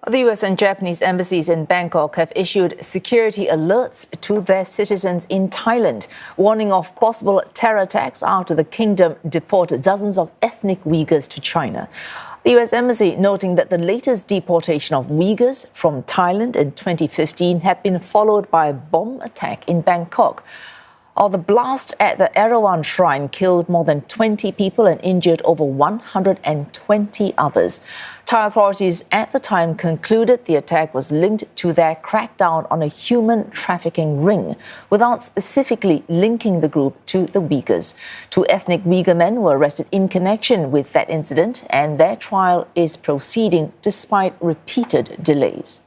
The US and Japanese embassies in Bangkok have issued security alerts to their citizens in Thailand, warning of possible terror attacks after the kingdom deported dozens of ethnic Uyghurs to China. The US Embassy noting that the latest deportation of Uyghurs from Thailand in 2015 had been followed by a bomb attack in Bangkok. The blast at the Erawan Shrine killed more than 20 people and injured over 120 others. Thai authorities at the time concluded the attack was linked to their crackdown on a human trafficking ring, without specifically linking the group to the Uyghurs. 2 ethnic Uyghur men were arrested in connection with that incident, and their trial is proceeding despite repeated delays.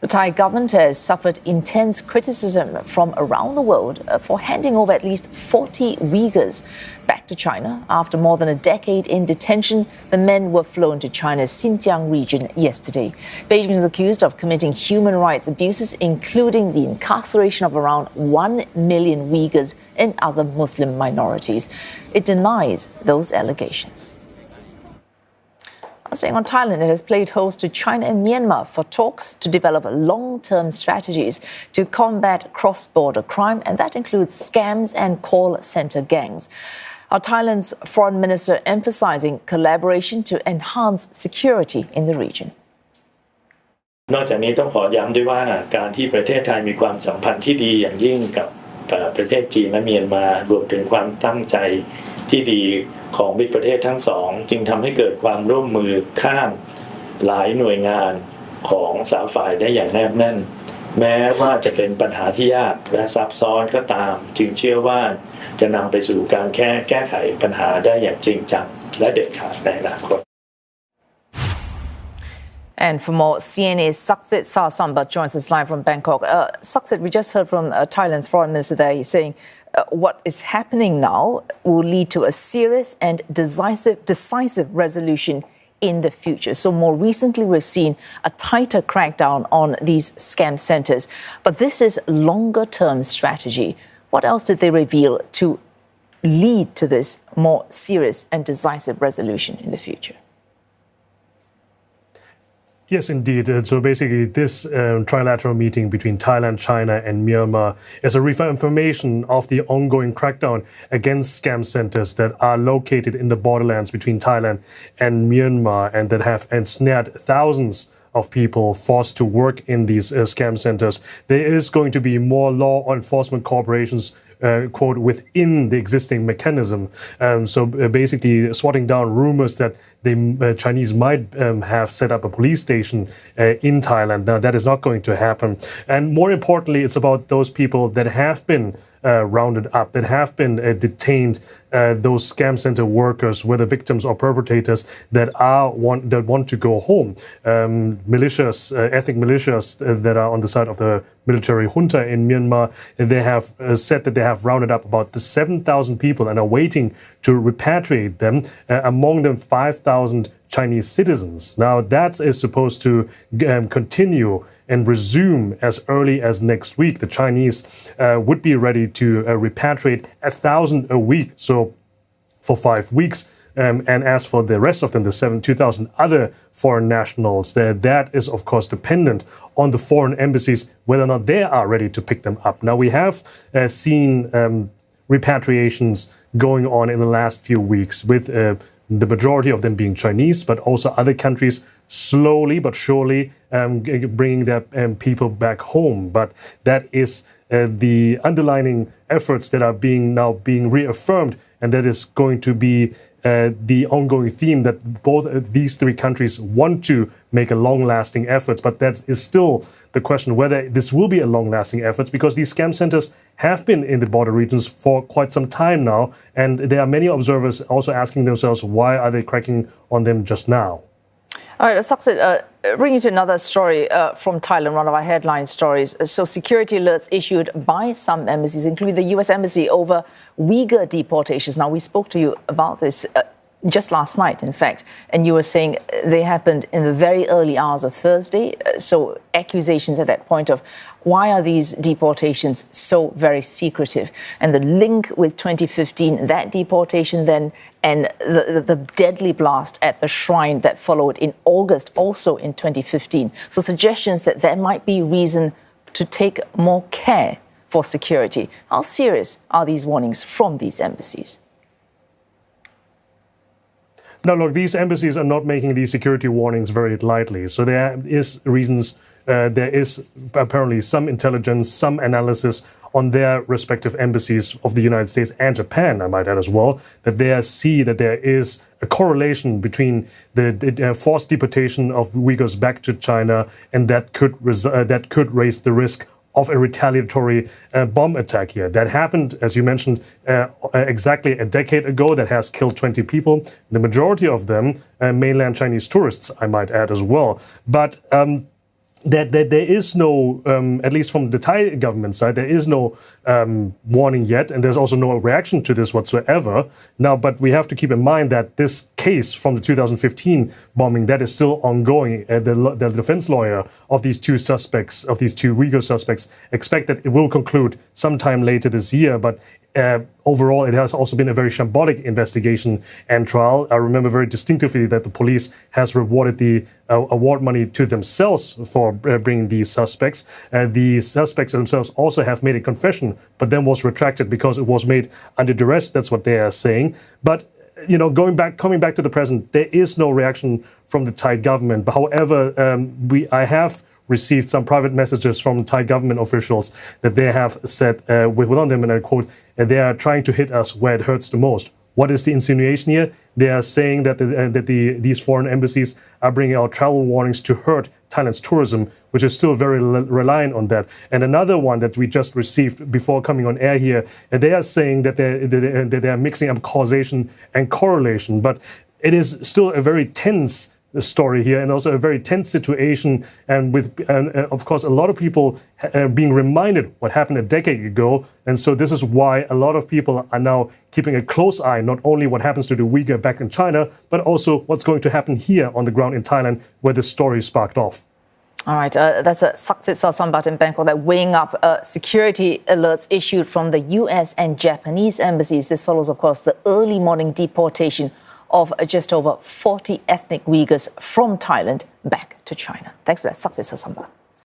The Thai government has suffered intense criticism from around the world for handing over at least 40 Uyghurs back to China. After more than a decade in detention, the men were flown to China's Xinjiang region yesterday. Beijing is accused of committing human rights abuses, including the incarceration of around 1 million Uyghurs and other Muslim minorities. It denies those allegations. Staying on Thailand, it has played host to China and Myanmar for talks to develop long-term strategies to combat cross-border crime, and that includes scams and call center gangs. Thailand's foreign minister emphasizing collaboration to enhance security in the region. นอกจากนี้ต้องขอย้ำด้วยว่าการที่ประเทศไทยมีความสัมพันธ์ที่ดีอย่างยิ่งกับประเทศจีนและเมียนมารวมถึงความตั้งใจที่ดีของมิตรประเทศทั้งสองจึงทำให้เกิดความร่วมมือข้ามหลายหน่วยงานของ3ฝ่ายได้อย่างแนบแน่นแม้ว่าจะเป็นปัญหาที่ยากและซับซ้อนก็ตามจึงเชื่อว่าจะนำไปสู่การแก้ไขปัญหาได้อย่างจริงจังและเด็ดขาดในอนาคต And for more, CNA's Saksith Saiyasombut joins us live from Bangkok. Saksith, we just heard from Thailand's foreign minister there. He's saying what is happening now will lead to a serious and decisive resolution in the future. So more recently, we've seen a tighter crackdown on these scam centers. But this is longer-term strategy. What else did they reveal to lead to this more serious and decisive resolution in the future? Yes, indeed. So basically, this trilateral meeting between Thailand, China and Myanmar is a reaffirmation of the ongoing crackdown against scam centers that are located in the borderlands between Thailand and Myanmar and that have ensnared thousands of people forced to work in these scam centers. There is going to be more law enforcement corporations, quote, within the existing mechanism. So basically swatting down rumors that the Chinese might have set up a police station in Thailand. Now, that is not going to happen. And more importantly, it's about those people that have been rounded up, that have been detained, those scam center workers, whether victims or perpetrators that want to go home. Militias, ethnic militias that are on the side of the military junta in Myanmar, they have said that they have rounded up about 7,000 people and are waiting to repatriate them, among them 5,000 Chinese citizens. Now, that is supposed to continue and resume as early as next week. The Chinese would be ready to repatriate 1,000 a week, so for 5 weeks. And as for the rest of them, the 2,000 other foreign nationals, that is, of course, dependent on the foreign embassies, whether or not they are ready to pick them up. Now, we have seen repatriations going on in the last few weeks with the majority of them being Chinese, but also other countries slowly but surely bringing their people back home. But that is the underlining efforts that are now being reaffirmed, and that is going to be the ongoing theme that both these 3 countries want to make a long-lasting effort. But that is still the question whether this will be a long-lasting effort, because these scam centers have been in the border regions for quite some time now, and there are many observers also asking themselves, why are they cracking on them just now? All right, Saksith, bring you to another story from Thailand, one of our headline stories. So security alerts issued by some embassies, including the US Embassy, over Uyghur deportations. Now, we spoke to you about this. just last night, in fact, and you were saying they happened in the very early hours of Thursday. So accusations at that point of why are these deportations so very secretive? And the link with 2015, that deportation then, and the deadly blast at the shrine that followed in August, also in 2015. So suggestions that there might be reason to take more care for security. How serious are these warnings from these embassies? Now, look, these embassies are not making these security warnings very lightly. So there is reasons, there is apparently some intelligence, some analysis on their respective embassies of the United States and Japan, I might add as well, that they see that there is a correlation between the forced deportation of Uyghurs back to China, and that could raise the risk of a retaliatory bomb attack here. That happened, as you mentioned, exactly a decade ago. That has killed 20 people. The majority of them, mainland Chinese tourists, I might add as well. But that there is no, at least from the Thai government side, there is no warning yet, and there's also no reaction to this whatsoever. Now, but we have to keep in mind that this case from the 2015 bombing, that is still ongoing. The defense lawyer of these two suspects, of these two Uyghur suspects, expect that it will conclude sometime later this year, but overall, it has also been a very shambolic investigation and trial. I remember very distinctively that the police has rewarded the award money to themselves for bringing these suspects. The suspects themselves also have made a confession, but then was retracted because it was made under duress. That's what they are saying. But coming back to the present, there is no reaction from the Thai government. But however, I have received some private messages from Thai government officials that they have said, within them, and I quote, they are trying to hit us where it hurts the most. What is the insinuation here? They are saying that these foreign embassies are bringing out travel warnings to hurt Thailand's tourism, which is still very reliant on that. And another one that we just received before coming on air here, and they are saying that they are mixing up causation and correlation. But it is still a very tense story here, and also a very tense situation, and with of course a lot of people being reminded what happened a decade ago. And so this is why a lot of people are now keeping a close eye, not only what happens to the Uyghur back in China, but also what's going to happen here on the ground in Thailand, where the story sparked off. All right, that's a Saksith Saiyasombut in Bangkok, that weighing up security alerts issued from the US and Japanese embassies. This follows, of course, the early morning deportation of just over 40 ethnic Uyghurs from Thailand back to China. Thanks for that, Saksith Saiyasombut.